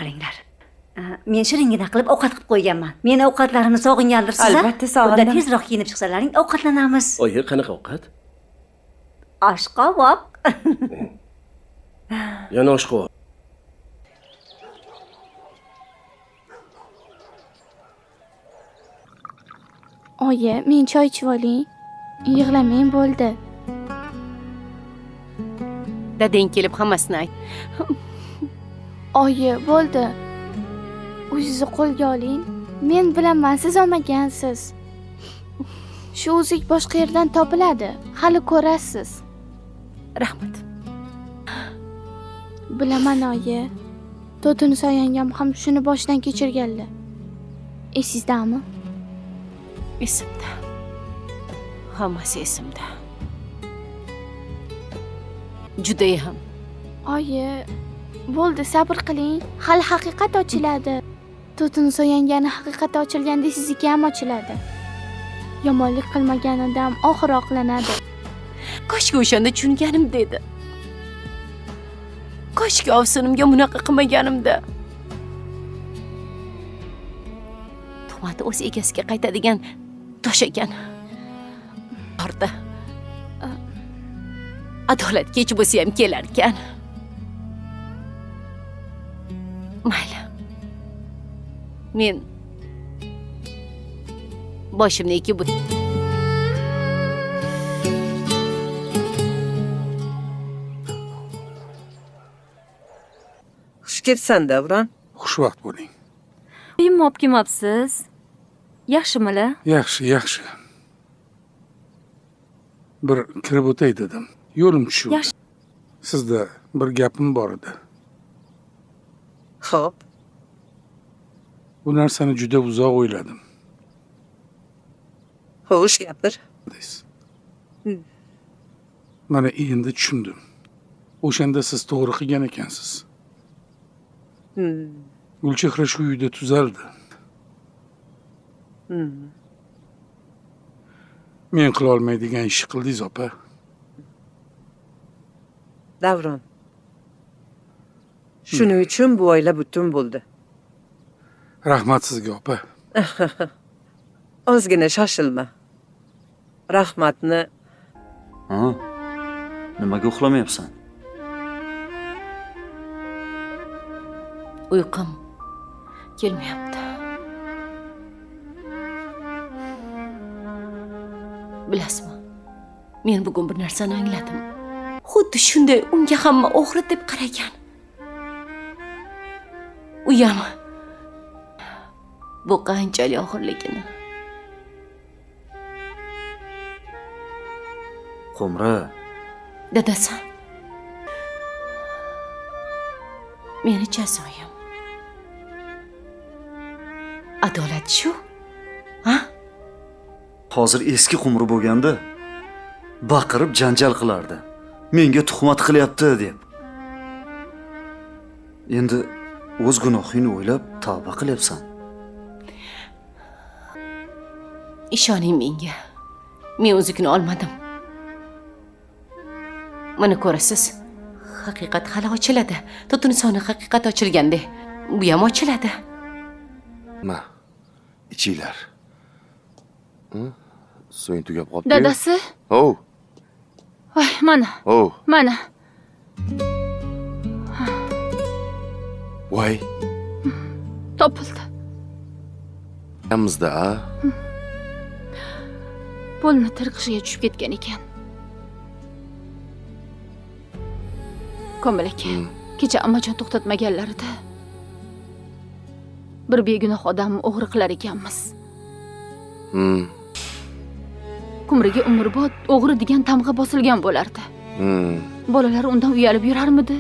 Qaranglar. Men shiringina qilib ovqat qilib qo'yganman. Meni ovqatlarimni sog'ingandirsiz? Albatta sog'indim. Unda tezroq kiyinib chiqsalaring, ovqatlanamiz. Oyi, qanaqa ovqat? Oshqovoq. Yana oshqovoq. Oyi, men choy ichib oling. Yig'lamang bo'ldi. Dadang kelib hammasini ayt. Oyi, bo'ldi. O'zingizni qo'lga oling. Men bilaman, siz olmagansiz. Shu uzuk boshqa yerdan topiladi. Hali ko'rasiz. Rahmat. Bilaman, oyi. To'tini soyangam ham shuni boshdan kechirganlar. Esizdami? Esimda. Hammasi esimda. Judayam. Oyi, bo'ldi, sabr qiling. Hali haqiqat ochiladi. To'tini soyangani haqiqati ochilganda sizniki ham ochiladi. Yomonlik qilmaganidan oxiri oqlanadi. Koshki o'shanda tushunganim dedi. Koshki ovsinimga bunaqa qilmaganimda. Tuhmat o'z egasiga qaytadigan tosh ekan. Orda. Adolat kech bo'lsa ham kelar ekan. Mayli. Men boshimdagi bu Xush kelibsan, Davron. Xushvaqt bo'ling. Uyimni olib kelmabsiz. Yaxshimilar? Yaxshi. Bir kirib o'tay dedim. Yo'lim tushdi. Yaxshi. Sizda bir gapim bor edi. Xo'p, Bu narsani juda uzoq o'yladim. xo'sh, gapir. Mana endi tushundim. O'shanda siz to'g'ri qilgan ekansiz. Gulchehra shu uyda tuzaldi. Men qila olmaydigan ish qildingiz, opa. Davron. Shuning uchun bu oila butun bo'ldi. Rahmat sizga, opa. Ozgina shoshilma. Rahmatni Ha? Nimaga uxlamayapsan? uyqum kelmayapti. Bilasizmi? Men bugun bir narsani angladim. Xuddi shunday unga hamma o'g'ri deb qaragan. Uyam bu qanchalik og'irligini. Qumra, Dadasan. Meni jazoyim. Adolat shu? Ha? hozir eski qumri bo'lganda baqirib janjal qilardi. Menga tuhmat qilyapti deb. Endi o'z gunohingni o'ylab tavba qilyapsan. Ishoning menga. Men o'zikni olmadim. Mana ko'rasiz, haqiqat hali ochiladi. To'tini soni haqiqat ochilganda, bu ham ochiladi. Ma, ichinglar. So'ng tugab qoldi. Dadasi? Oh, Voy, mana. oh, Mana. voy, Topildi. yamizda, a? Pulni tirqishiga tushib ketgan ekan. Komil aka, kecha ammajon to'xtatmaganlarida bir begunoh odamni o'g'ri qilar ekanmiz. Kumriga umrbod o'g'ri degan tamg'a bosilgan bo'lardi. Bolalar undan uyalib yurarmidi?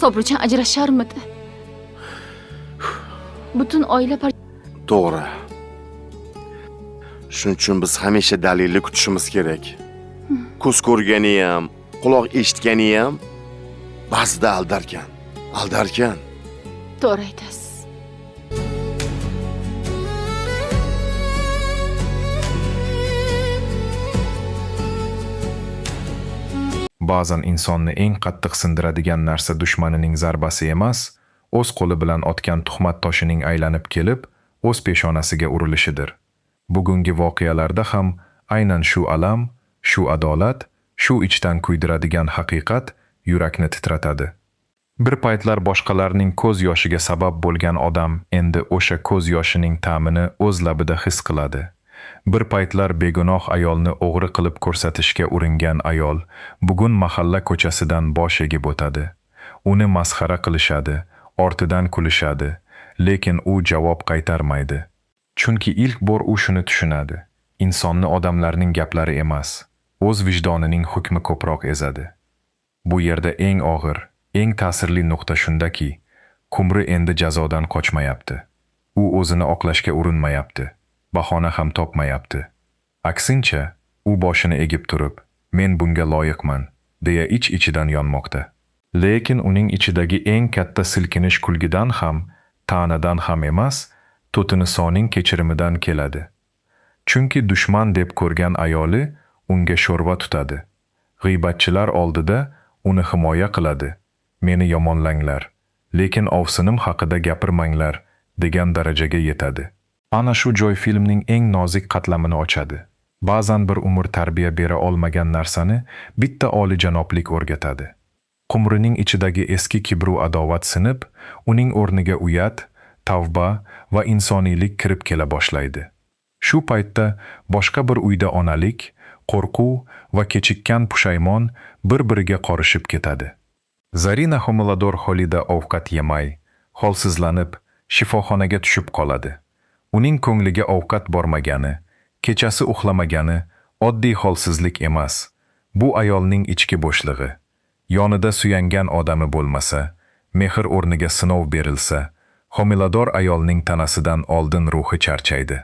Sobirjon ajrasharmidi? Butun oila To'g'ri. Shuning uchun biz hamisha dalilni kutishimiz kerak. Ko'z ko'rgani ham, quloq eshitgani ham ba'zida aldarkan. to'g'ri aytasiz. Ba'zan insonni eng qattiq sindiradigan narsa dushmanining zarbasi emas, o'z qo'li bilan otgan tuhmat toshining aylanib kelib, o'z peshonasiga urilishidir. Bugungi voqealarda ham aynan shu alam, shu adolat, shu ichdan kuydiradigan haqiqat yurakni titratadi. Bir paytlar boshqalarning ko'z yoshiga sabab bo'lgan odam endi o'sha ko'z yoshining ta'mini o'z labida his qiladi. Bir paytlar begunoh ayolni o'g'ri qilib ko'rsatishga uringan ayol bugun mahalla ko'chasidan bosh egib o'tadi. Uni masxara qilishadi, ortidan kulishadi, lekin u javob qaytarmaydi. Chunki ilk bor u shuni tushunadi. Insonni odamlarning gaplari emas, o'z vijdonining hukmi ko'proq ezadi. Bu yerda eng og'ir, eng ta'sirli nuqta shundaki, Qumri endi jazodan qochmayapti. U o'zini oqlashga urinmayapti, bahona ham topmayapti. Aksincha, u boshini egib turib, men bunga loyiqman, deya ich-ichidan yonmoqda. Lekin uning ichidagi eng katta silkinish kulgidan ham, ta'nadan ham emas, To'tinisoning kechirimidan keladi. Chunki dushman deb ko'rgan ayoli unga sho'rva tutadi. G'iybatchilar oldida uni himoya qiladi. Meni yomonlanglar, lekin ovsinim haqida gapirmanglar degan darajaga yetadi. Ana shu joy filmning eng nozik qatlamini ochadi. Ba'zan bir umr tarbiya bera olmagan narsani bitta olijanoblik o'rgatadi. Qumrining ichidagi eski kibru adovat sinib, uning o'rniga uyat, tavba va insoniylik kirib kela boshlaydi. Shu paytda boshqa bir uyda onalik, qo'rquv va kechikkan pushaymon bir-biriga qorishib ketadi. Zarina homilador holida ovqat yemay, holsizlanib, shifoxonaga tushib qoladi. Uning ko'ngliga ovqat bormagani, kechasi uxlamagani oddiy holsizlik emas. Bu ayolning ichki bo'shlig'i. Yonida suyangan odami bo'lmasa, mehr o'rniga sinov berilsa, homilador ayolning tanasidan oldin ruhi charchaydi.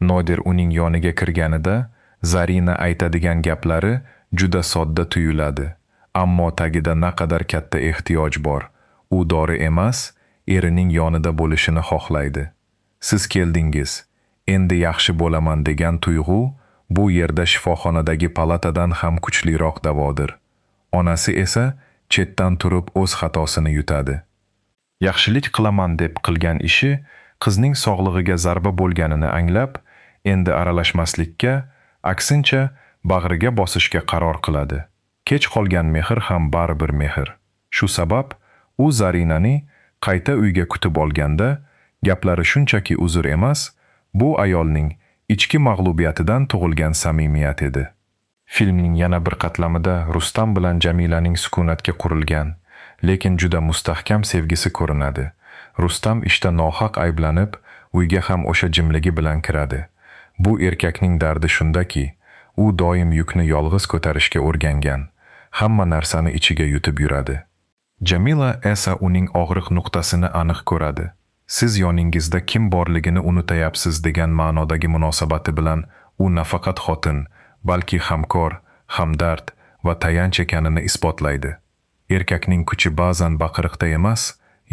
Nodir uning yoniga kirganida Zarina aytadigan gaplari juda sodda tuyuladi. Ammo tagida naqadar katta ehtiyoj bor. U dori emas, erining yonida bo'lishini xohlaydi. Siz keldingiz, endi yaxshi bo'laman degan tuyg'u bu yerda shifoxonadagi palatadan ham kuchliroq davodir. Onasi esa chetdan turib o'z xatosini yutadi. Yaxshilik qilaman deb qilgan ishi qizning sog'lig'iga zarba bo'lganini anglab, endi aralashmaslikka, aksincha bag'riga bosishga qaror qiladi. Kech qolgan mehr ham baribir mehr. Shu sabab u Zarinani qayta uyga kutib olganda, gaplari shunchaki uzr emas, bu ayolning ichki mag'lubiyatidan tug'ilgan samimiyat edi. Filmning yana bir qatlamida Rustam bilan Jamilaning sukunatga qurilgan, lekin juda mustahkam sevgisi ko'rinadi. Rustam ishda nohaq ayblanib, uyga ham o'sha jimligi bilan kiradi. Bu erkakning dardi shundaki, u doim yukni yolg'iz ko'tarishga o'rgangan, hamma narsani ichiga yutib yuradi. Jamila esa uning og'riq nuqtasini aniq ko'radi. Siz yoningizda kim borligini unutayapsiz degan ma'nodagi munosabati bilan u nafaqat xotin, balki hamkor, hamdard va tayanch ekanini isbotlaydi. Erkakning kuchi ba'zan baqiriqda emas,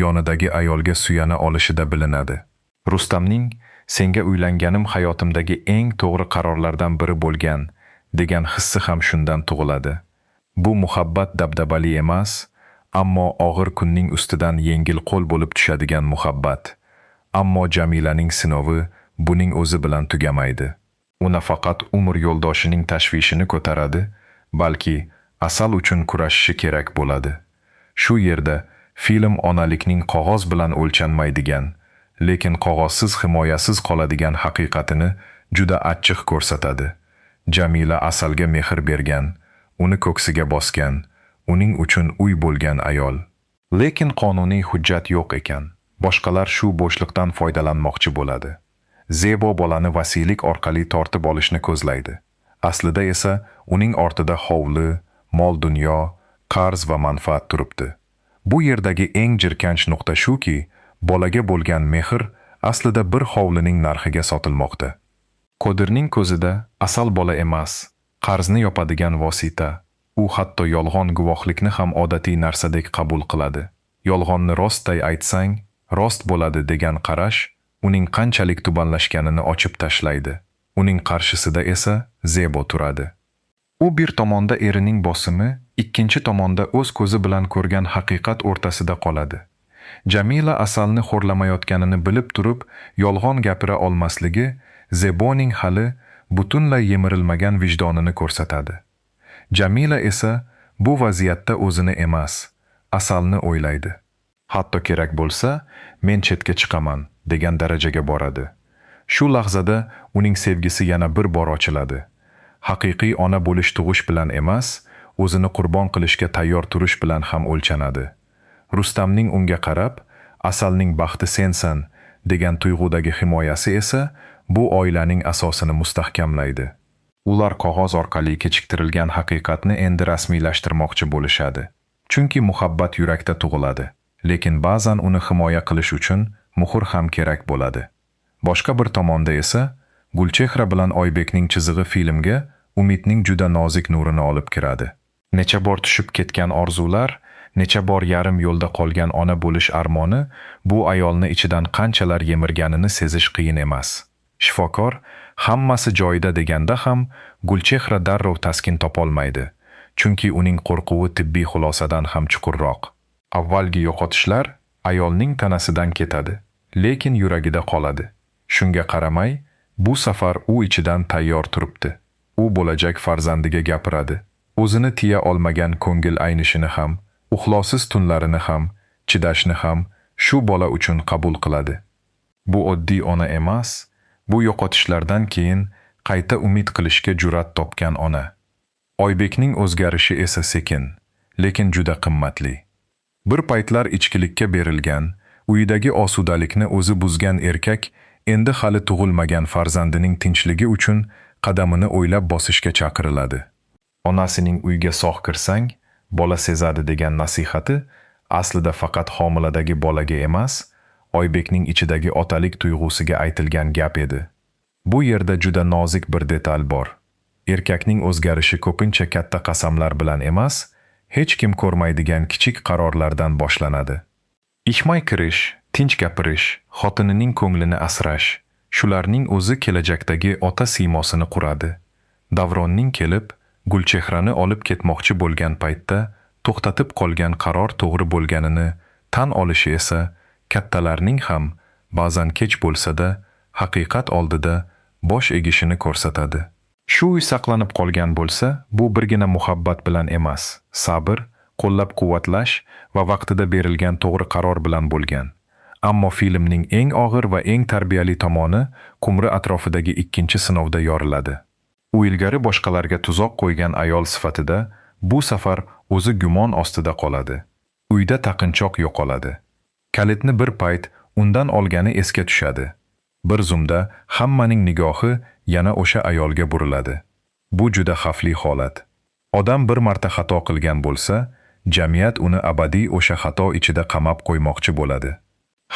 yonidagi ayolga suyana olishida bilinadi. Rustamning senga uylanganim hayotimdagi eng to'g'ri qarorlardan biri bo'lgan degan hissi ham shundan tug'iladi. Bu muhabbat dabdabali emas, ammo og'ir kunning ustidan yengil qo'l bo'lib tushadigan muhabbat. Ammo Jamilaning sinovi buning o'zi bilan tugamaydi. U nafaqat umr yo'ldoshining tashvishini ko'taradi, balki asal uchun kurashishi kerak bo'ladi. Shu yerda film onalikning qog'oz bilan o'lchanmaydigan, lekin qog'ozsiz himoyasiz qoladigan haqiqatini juda achchiq ko'rsatadi. Jamila asalga mehr bergan, uni ko'ksiga bosgan, uning uchun uy bo'lgan ayol. Lekin qonuniy hujjat yo'q ekan. Boshqalar shu bo'shliqdan foydalanmoqchi bo'ladi. Zebo bolani vasiylik orqali tortib olishni ko'zlaydi. Aslida esa uning ortida hovli, mol-dunyo, qarz va manfaat turibdi. Bu yerdagi eng jirkanch nuqta shuki, bolaga bo'lgan mehr aslida bir hovlining narxiga sotilmoqda. Qodirning ko'zida asal bola emas, qarzni yopadigan vosita. U hatto yolg'on guvohlikni ham odatiy narsadek qabul qiladi. Yolg'onni rostday aytsang, rost bo'ladi degan qarash uning qanchalik tubanlashganini ochib tashlaydi. Uning qarshisida esa Zebo turadi. U bir tomonda erining bosimi, ikkinchi tomonda o'z ko'zi bilan ko'rgan haqiqat o'rtasida qoladi. Jamila asalni xo'rlamayotganini bilib turib, yolg'on gapira olmasligi Zeboning hali butunlay yemirilmagan vijdonini ko'rsatadi. Jamila esa bu vaziyatda o'zini emas, asalni o'ylaydi. Hatto kerak bo'lsa, men chetga chiqaman degan darajaga boradi. Shu lahzada uning sevgisi yana bir bor ochiladi. Haqiqiy ona bo'lish tug'ish bilan emas, o'zini qurbon qilishga tayyor turish bilan ham o'lchanadi. Rustamning unga qarab, asalning baxti sensan degan tuyg'udagi himoyasi esa bu oilaning asosini mustahkamlaydi. Ular qog'oz orqali kechiktirilgan haqiqatni endi rasmiylashtirmoqchi bo'lishadi. Chunki muhabbat yurakda tug'iladi, lekin ba'zan uni himoya qilish uchun muhr ham kerak bo'ladi. Boshqa bir tomonda esa Gulchehra bilan Oybekning chizig'i filmga umidning juda nozik nurini olib kiradi. Necha bor tushib ketgan orzular, necha bor yarim yo'lda qolgan ona bo'lish armoni bu ayolni ichidan qanchalar yemirganini sezish qiyin emas. Shifokor hammasi joyida deganda ham Gulchehra darrov taskin topolmaydi, chunki uning qo'rquvi tibbiy xulosadan ham chuqurroq. Avvalgi yo'qotishlar ayolning tanasidan ketadi, lekin yuragida qoladi. Shunga qaramay, bu safar u ichidan tayyor turibdi. U bo'lajak farzandiga gapiradi. O'zini tiya olmagan ko'ngil aynishini ham, uxlosiz tunlarini ham, chidashni ham shu bola uchun qabul qiladi. Bu oddiy ona emas, bu yo'qotishlardan keyin qayta umid qilishga jur'at topgan ona. Oybekning o'zgarishi esa sekin, lekin juda qimmatli. Bir paytlar ichkilikka berilgan, uyidagi osudalikni o'zi buzgan erkak endi hali tug'ilmagan farzandining tinchligi uchun qadamini o'ylab bosishga chaqiriladi. Onasining uyga sog' kirsang, bola sezadi degan nasihati aslida faqat homiladagi bolaga emas, Oybekning ichidagi otalik tuyg'usiga aytilgan gap edi. Bu yerda juda nozik bir detal bor. Erkakning o'zgarishi ko'pincha katta qasamlar bilan emas, hech kim ko'rmaydigan kichik qarorlardan boshlanadi. Ichmay kirish, tinch gapirish, xotinining ko'nglini asrash, shularning o'zi kelajakdagi ota siymosini quradi. Davronning kelib, Gulchehrani olib ketmoqchi bo'lgan paytda to'xtatib qolgan qaror to'g'ri bo'lganini tan olishi esa kattalarning ham ba'zan kech bo'lsa-da haqiqat oldida bosh egishini ko'rsatadi. Shu uy saqlanib qolgan bo'lsa, bu birgina muhabbat bilan emas, sabr, qo'llab-quvvatlash va vaqtida berilgan to'g'ri qaror bilan bo'lgan. Ammo filmning eng og'ir va eng tarbiyali tomoni Qumri atrofidagi ikkinchi sinovda yoriladi. U ilgari boshqalarga tuzoq qo'ygan ayol sifatida bu safar o'zi gumon ostida qoladi. Uyda taqinchoq yo'qoladi. Kalitni bir payt undan olgani esga tushadi. Bir zumda hammaning nigohi yana o'sha ayolga buriladi. Bu juda xavfli holat. Odam bir marta xato qilgan bo'lsa, jamiyat uni abadiy o'sha xato ichida qamab qo'ymoqchi bo'ladi.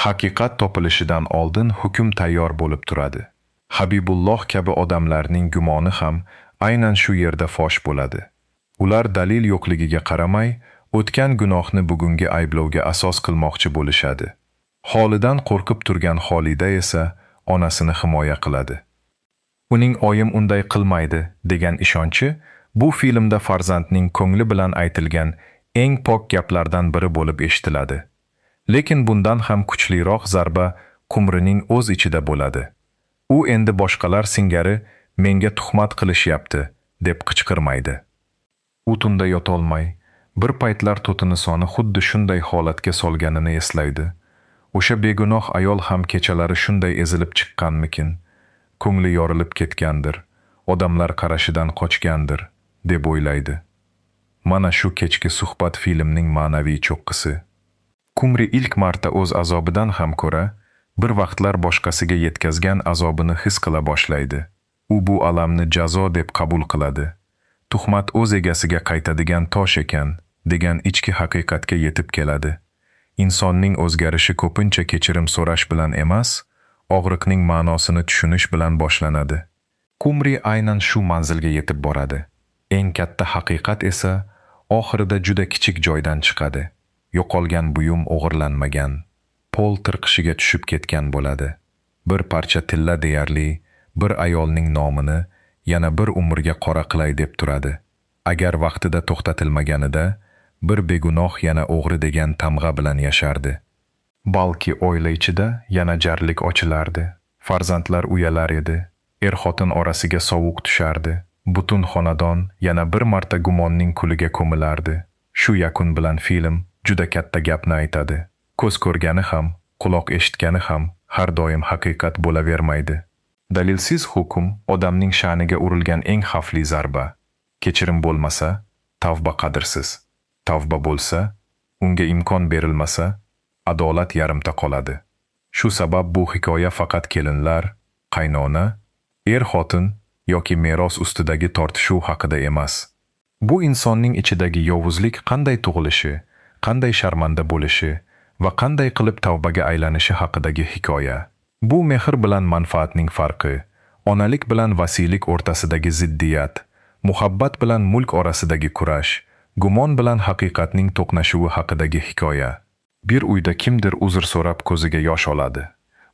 Haqiqat topilishidan oldin hukm tayyor bo'lib turadi. Habibulloh kabi odamlarning gumoni ham aynan shu yerda fosh bo'ladi. Ular dalil yo'qligiga qaramay, o'tgan gunohni bugungi ayblovga asos qilmoqchi bo'lishadi. Holidan qo'rqib turgan Xolida esa onasini himoya qiladi. Uning oyim unday qilmaydi degan ishonchi bu filmda farzandning ko'ngli bilan aytilgan eng pok gaplardan biri bo'lib eshitiladi. Lekin bundan ham kuchliroq zarba Qumrining o'z ichida bo'ladi. U endi boshqalar singari menga tuhmat qilishyapti deb qichqirmaydi. U tunda yotolmay, bir paytlar to'tinisoni xuddi shunday holatga solganini eslaydi. O'sha begunoh ayol ham kechalari shunday ezilib chiqqanmikin, ko'ngli yorilib ketgandir, odamlar qarashidan qochgandir deb o'ylaydi. Mana shu kechki suhbat filmning ma'naviy cho'qqisi. Qumri ilk marta o'z azobidan ham ko'ra bir vaqtlar boshqasiga yetkazgan azobini his qila boshlaydi. U bu alamni jazo deb qabul qiladi. Tuhmat o'z egasiga qaytadigan tosh ekan degan ichki haqiqatga yetib keladi. Insonning o'zgarishi ko'pincha kechirim so'rash bilan emas, og'riqning ma'nosini tushunish bilan boshlanadi. Qumri aynan shu manzilga yetib boradi. Eng katta haqiqat esa oxirida juda kichik joydan chiqadi. Yo'qolgan buyum o'g'irlanmagan, pol tirqishiga tushib ketgan bo'ladi. Bir parcha tilla deyarli bir ayolning nomini yana bir umrga qora qilay deb turadi. Agar vaqtida to'xtatilmaganida bir begunoh yana o'g'ri degan tamg'a bilan yashardi. Balki oila ichida yana jarlik ochilardi. Farzandlar uyalar edi. Er-xotin orasiga sovuq tushardi. Butun xonadon yana bir marta gumonning kuliga ko'milardi. Shu yakun bilan film juda katta gapni aytadi. Ko'z ko'rgani ham, quloq eshitgani ham har doim haqiqat bo'lavermaydi. Dalilsiz hukm odamning sha'niga urilgan eng xavfli zarba. Kechirim bo'lmasa, tavba qadrsiz. Tavba bo'lsa, unga imkon berilmasa, adolat yarimta qoladi. Shu sabab bu hikoya faqat kelinlar, qaynona, er-xotin yoki meros ustidagi tortishuv haqida emas. Bu insonning ichidagi yovuzlik qanday tug'ilishi, qanday sharmanda bo'lishi va qanday qilib tavbaga aylanishi haqidagi hikoya. Bu mehr bilan manfaatning farqi, onalik bilan vasiylik o'rtasidagi ziddiyat, muhabbat bilan mulk orasidagi kurash, gumon bilan haqiqatning to'qnashuvi haqidagi hikoya. Bir uyda kimdir uzr so'rab ko'ziga yosh oladi.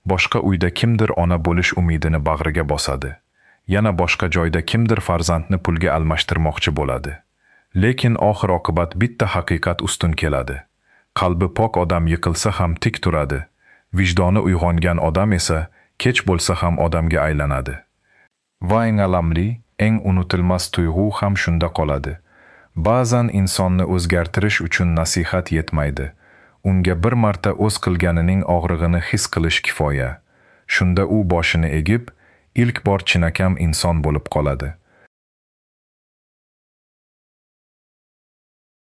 Boshqa uyda kimdir ona bo'lish umidini bag'riga bosadi. Yana boshqa joyda kimdir farzandni pulga almashtirmoqchi bo'ladi. Lekin oxir oqibat bitta haqiqat ustun keladi. Qalbi pok odam yiqilsa ham tik turadi. Vijdoni uyg'ongan odam esa kech bo'lsa ham odamga aylanadi. Va eng alamli, eng unutilmas tuyg'u ham shunda qoladi. Ba'zan insonni o'zgartirish uchun nasihat yetmaydi. Unga bir marta o'z qilganining og'rig'ini his qilish kifoya. Shunda u boshini egib, ilk bor chinakam inson bo'lib qoladi.